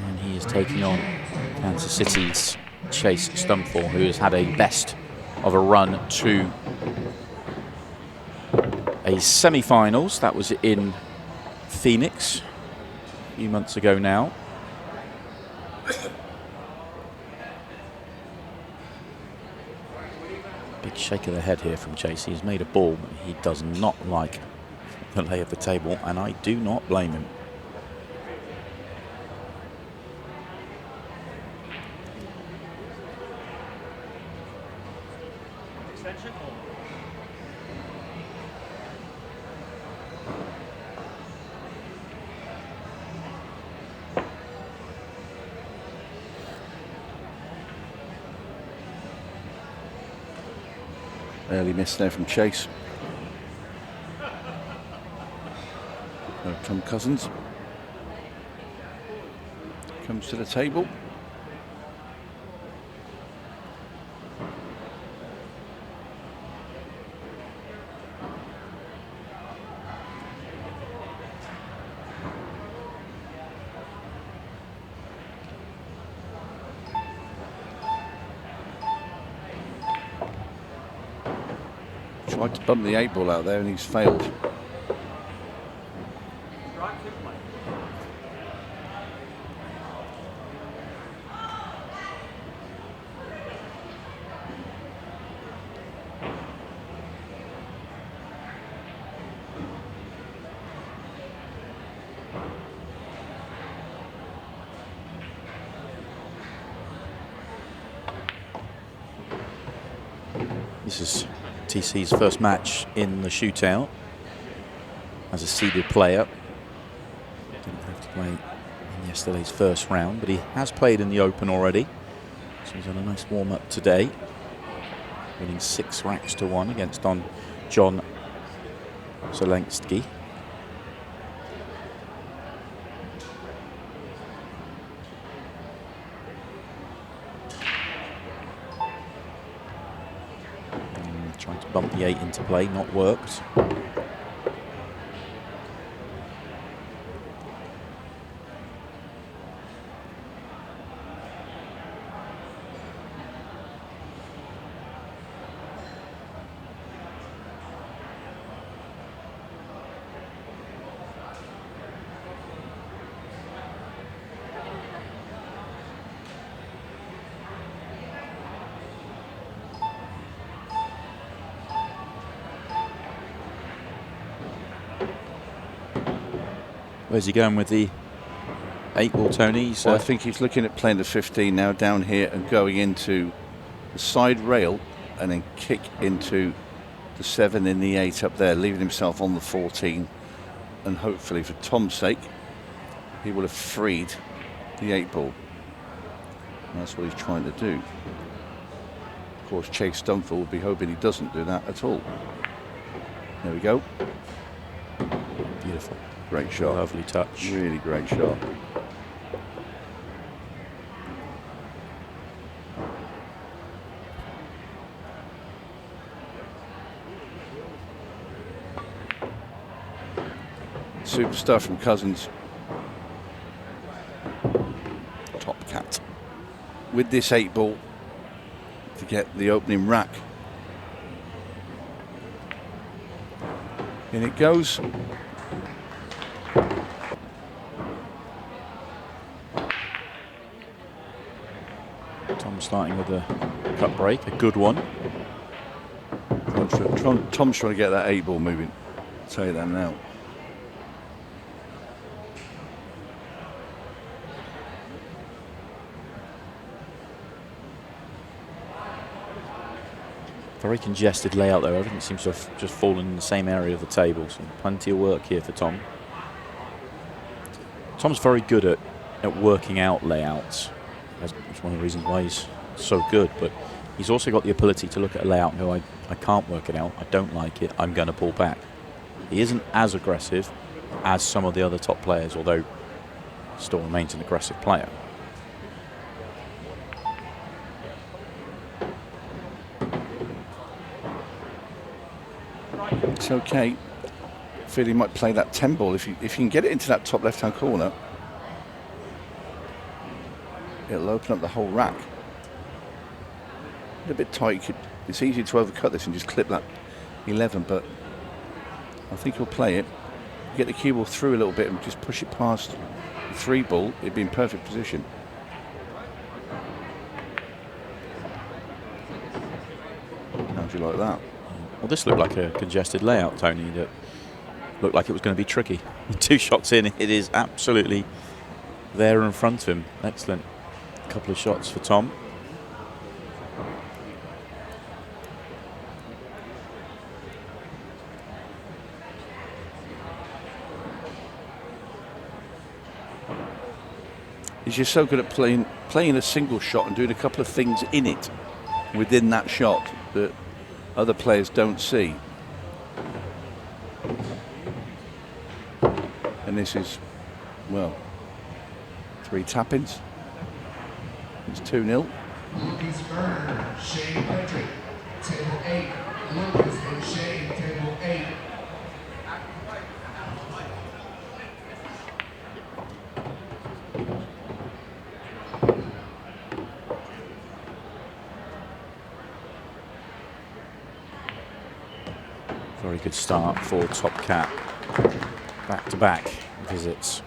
And he is taking on Kansas City's Chase Stumfoll, who has had a best of a run to a semi-finals. That was in Phoenix a few months ago now. Big shake of the head here from Chase. He's made a ball, but he does not like the lay of the table, and I do not blame him. Early miss there from Chase. Tom Cousins comes to the table. Tried to bump the 8-ball out there and he's failed. This is TC's first match in the shootout as a seeded player. Didn't have to play in yesterday's first round, but he has played in the Open already. So he's had a nice warm-up today, winning 6 racks to 1 against John Zelensky. Trying to bump the 8 into play, not worked. Where's he going with the 8-ball, Tony? Well, I think he's looking at playing the 15 now down here and going into the side rail and then kick into the 7 in the 8 up there, leaving himself on the 14. And hopefully, for Tom's sake, he will have freed the 8-ball. That's what he's trying to do. Of course, Chase Stumfoll will be hoping he doesn't do that at all. There we go. Beautiful. Great shot. Lovely touch. Really great shot. Superstar from Cousins. Top cat. With this 8-ball to get the opening rack. In it goes. Tom starting with a cut break, a good one. Tom's trying to get that 8-ball moving. I'll tell you that now. Very congested layout though. Everything seems to have just fallen in the same area of the table. So plenty of work here for Tom. Tom's very good at working out layouts. That's one of the reasons why he's so good. But he's also got the ability to look at a layout and go, I can't work it out. I don't like it. I'm going to pull back. He isn't as aggressive as some of the other top players, although still remains an aggressive player. It's okay. I feel he might play that 10-ball if you can get it into that top left-hand corner. it'll open up the whole rack. A bit tight. It's easy to overcut this and just clip that 11, but I think he'll play it. Get the cue ball through a little bit and just push it past the 3 ball. It'd be in perfect position. How do you like that? Well, this looked like a congested layout, Tony, that looked like it was going to be tricky. 2 shots in, it is absolutely there in front of him. Excellent. A couple of shots for Tom. He's just so good at playing a single shot and doing a couple of things in it within that shot that other players don't see. And this is, well, 3 tap-ins. It's 2-0. Lucas Burner, Shane Patrick, table 8. Lucas and Shane, table 8. Very good start for Top Cat. Back-to-back visits.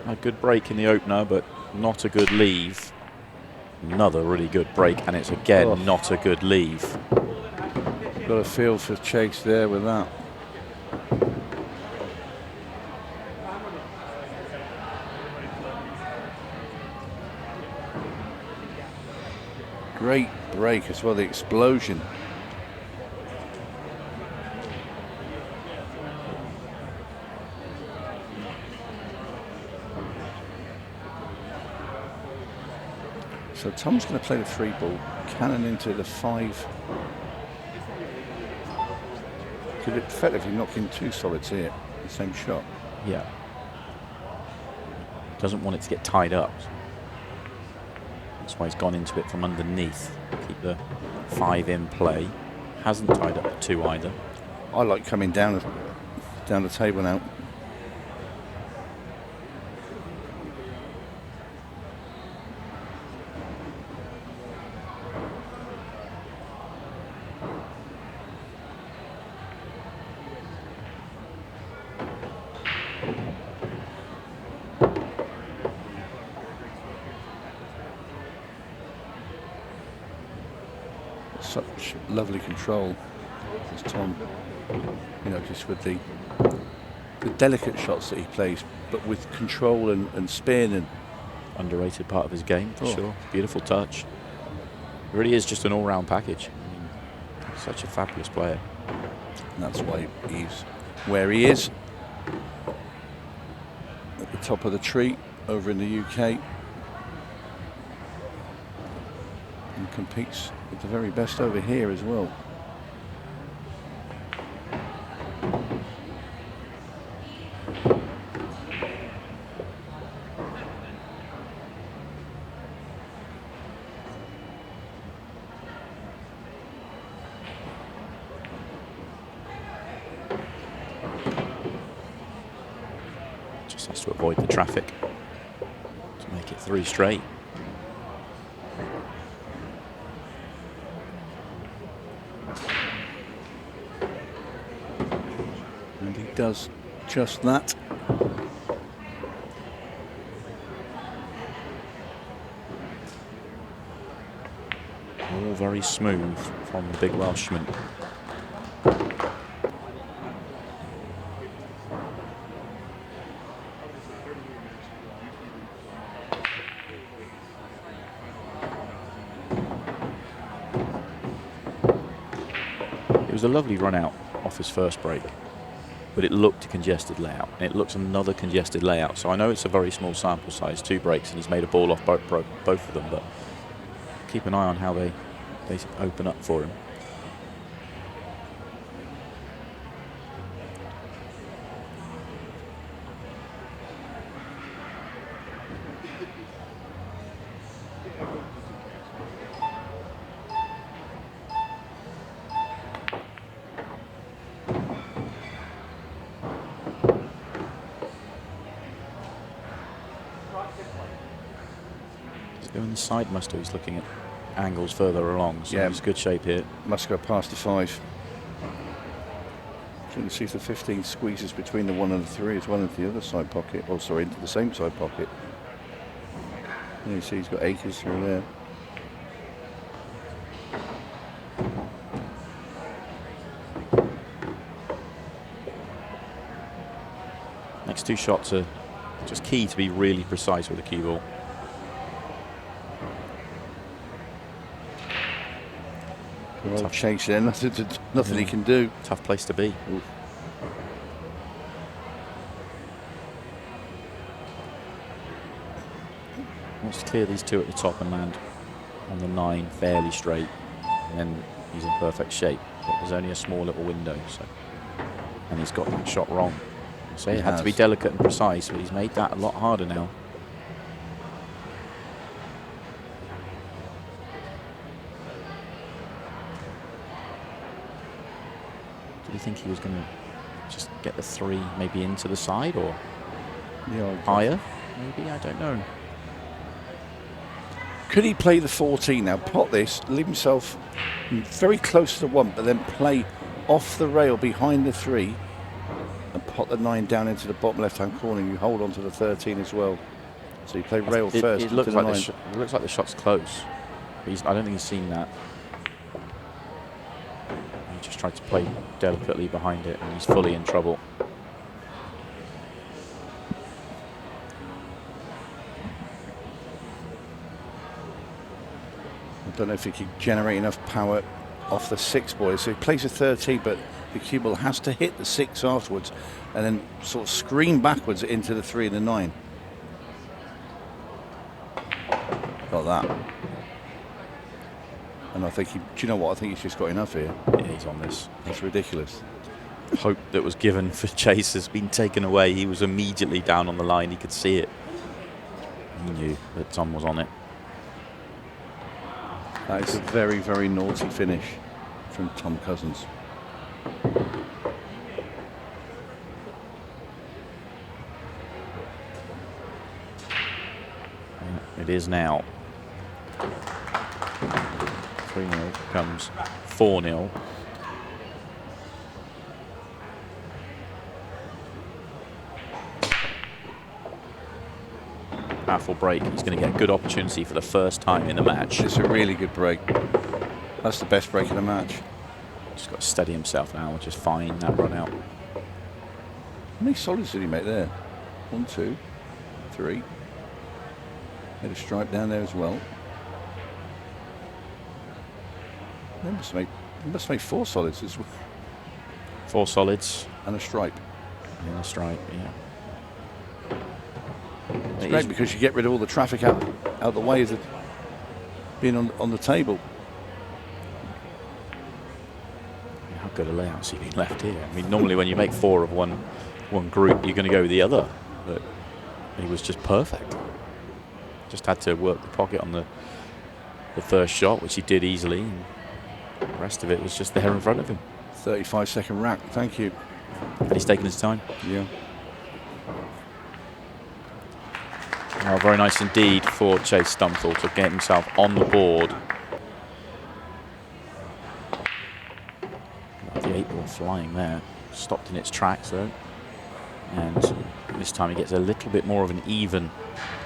A good break in the opener, but not a good leave. Another really good break, and it's again not a good leave. Got a feel for Chase there with that. Great break as well, the explosion. So Tom's going to play the 3 ball, cannon into the 5. Could effectively knock in 2 solids here, the same shot. Yeah. Doesn't want it to get tied up. That's why he's gone into it from underneath. Keep the 5 in play. Hasn't tied up the 2 either. I like coming down the table now. Such lovely control as Tom, you know, just with the delicate shots that he plays, but with control and spin. And underrated part of his game, for sure. Beautiful touch. Really is just an all-round package. I mean, such a fabulous player. And that's why he's where he is, at the top of the tree over in the UK, and competes with the very best over here as well. Just has to avoid the traffic to make it 3 straight. And he does just that. All very smooth from the big Welshman. It was a lovely run out off his first break, but it looked a congested layout, and it looks another congested layout. So I know it's a very small sample size, 2 breaks, and he's made a ball off both of them, but keep an eye on how they open up for him. Going the side muster, he's looking at angles further along, so Yeah. he's good shape here. Must go past the 5. Trying to see if the 15 squeezes between the 1 and the 3 as well into the other side pocket. Oh, sorry, into the same side pocket. And you see he's got acres through there. Next 2 shots are just key to be really precise with the cue ball. Well, Chase there, nothing he can do. Tough place to be. Oof. Wants to clear these 2 at the top and land on the 9 fairly straight, and then he's in perfect shape. But there's only a small little window, so, and he's got that shot wrong. So it had to be delicate and precise, but he's made that a lot harder now. Did you think he was going to just get the 3 maybe into the side or higher? Maybe, I don't know. Could he play the 14 now? Pot this, leave himself very close to the 1, but then play off the rail behind the 3 and pot the 9 down into the bottom left-hand corner. You hold on to the 13 as well. So you play rail first. It looks like it looks like the shot's close. But I don't think he's seen that. He just tried to play delicately behind it, and he's fully in trouble. I don't know if he can generate enough power off the 6 boys. So he plays a 13, but the cue ball has to hit the 6 afterwards and then sort of scream backwards into the 3 and the 9. Got that. And I think do you know what? I think he's just got enough here. Yeah, he's on this. That's ridiculous. Hope that was given for Chase has been taken away. He was immediately down on the line. He could see it. He knew that Tom was on it. That is a very, very naughty finish from Tom Cousins. It is now. 3-0 becomes 4-0. Powerful break. He's going to get a good opportunity for the first time in the match. It's a really good break. That's the best break in the match. Just got to steady himself now, which is fine. That run out. How many solids did he make there? 1, 2, 3. Had a stripe down there as well. He must make 4 solids as well. 4 solids. And a stripe. And a stripe, yeah. It's great because you get rid of all the traffic out the way of being on the table. How good a layout's he been left here? I mean, normally when you make 4 of one group, you're going to go with the other. But he was just perfect. Just had to work the pocket on the first shot, which he did easily. And the rest of it was just there in front of him. 35-second rack. Thank you. And he's taken his time. Yeah. Oh, very nice indeed for Chase Stumfoll to get himself on the board. The 8 ball flying there. Stopped in its tracks though. And this time he gets a little bit more of an even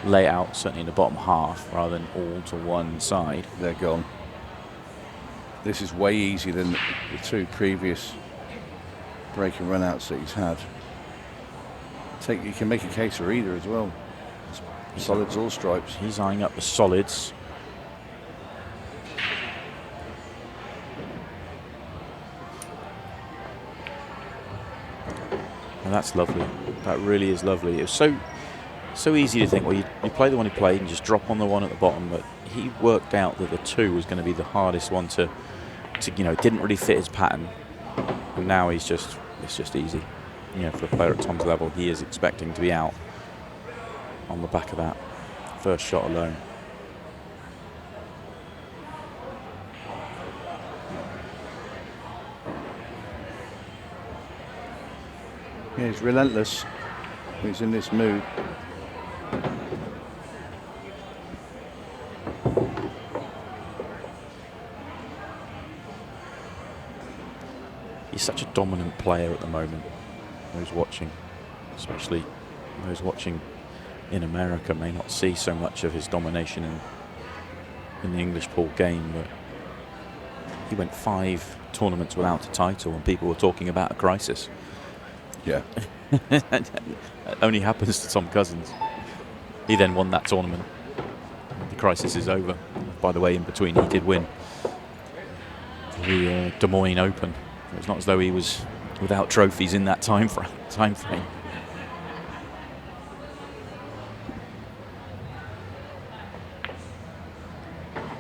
layout, certainly in the bottom half, rather than all to one side. They're gone. This is way easier than the 2 previous break and runouts that he's had. You can make a case for either as well. Solids or stripes. He's eyeing up the solids. And that's lovely. That really is lovely. It was so easy to think, well, you play the one he played and just drop on the one at the bottom, but he worked out that the 2 was going to be the hardest one to didn't really fit his pattern. And now it's just easy. You know, for a player at Tom's level, he is expecting to be out on the back of that first shot alone. Yeah, he's relentless. He's in this mood. such a dominant player at the moment. Those watching, especially those watching in America, may not see so much of his domination in the English pool game, but he went 5 tournaments without a title and people were talking about a crisis. Yeah. It only happens to Tom Cousins. He then won that tournament. The crisis is over. By the way, in between, he did win the Des Moines Open. It's not as though he was without trophies in that time frame.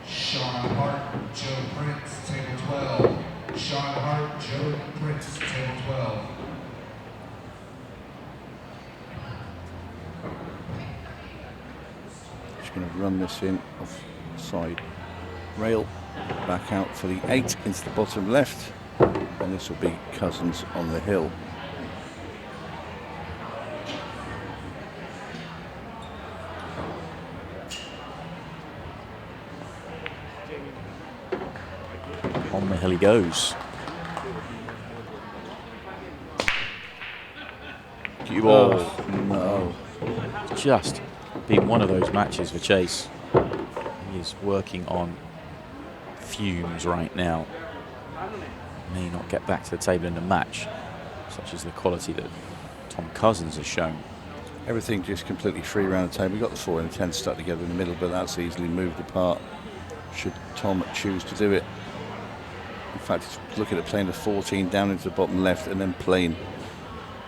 Sean Hart, Joe Prince, table 12. Sean Hart, Joe Prince, table 12. Just going to run this in off side rail, back out for the 8 into the bottom left, and this will be Cousins on the hill. On the hill he goes. Cue ball. No. Just been one of those matches for Chase. He is working on fumes right now. May not get back to the table in the match, such as the quality that Tom Cousins has shown. Everything just completely free around the table. We've got the 4 and the 10 stuck together in the middle, but that's easily moved apart should Tom choose to do it. In fact, he's looking at playing the 14 down into the bottom left and then playing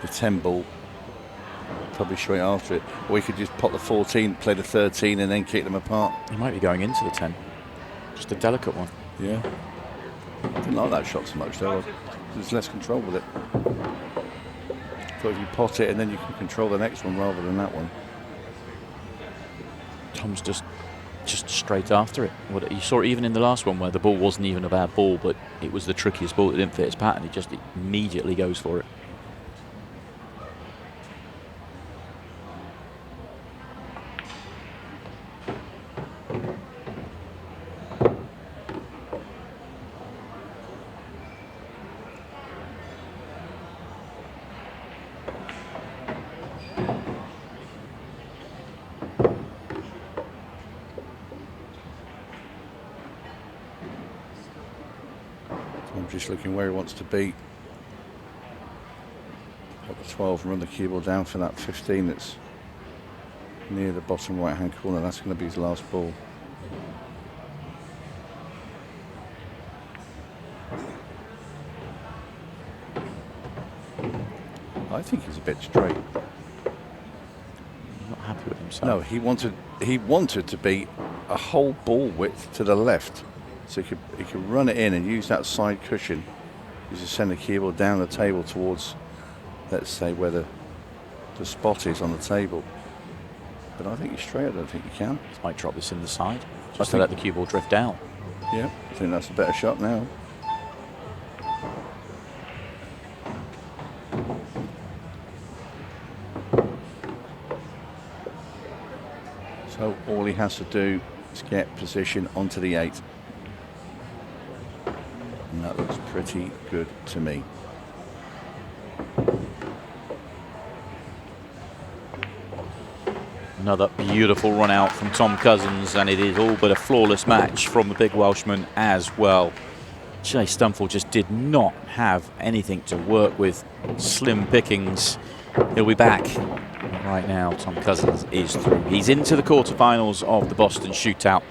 the 10 ball probably straight after it. Or he could just pop the 14, play the 13 and then kick them apart. He might be going into the 10. Just a delicate one. Yeah. Didn't like that shot so much though. There's less control with it. Thought if you pot it and then you can control the next one rather than that one. Tom's just straight after it. You saw it even in the last one where the ball wasn't even a bad ball, but it was the trickiest ball that didn't fit his pattern. He just immediately goes for it. I'm just looking where he wants to be. Got the 12 and run the cue ball down for that 15 that's near the bottom right hand corner. That's going to be his last ball. I think he's a bit straight. Not happy with himself. No, he wanted to be a whole ball width to the left, so he could run it in and use that side cushion to send the cue ball down the table towards, let's say, where the spot is on the table. But I think he's straight. I don't think he can. He might drop this in the side just to let the cue ball drift down. Yeah, I think that's a better shot now. So all he has to do is get position onto the 8. And that looks pretty good to me. Another beautiful run out from Tom Cousins, and it is all but a flawless match from the big Welshman as well. Chase Stumfoll just did not have anything to work with. Slim pickings. He'll be back. Right now, Tom Cousins is through. He's into the quarterfinals of the Boston Shootout.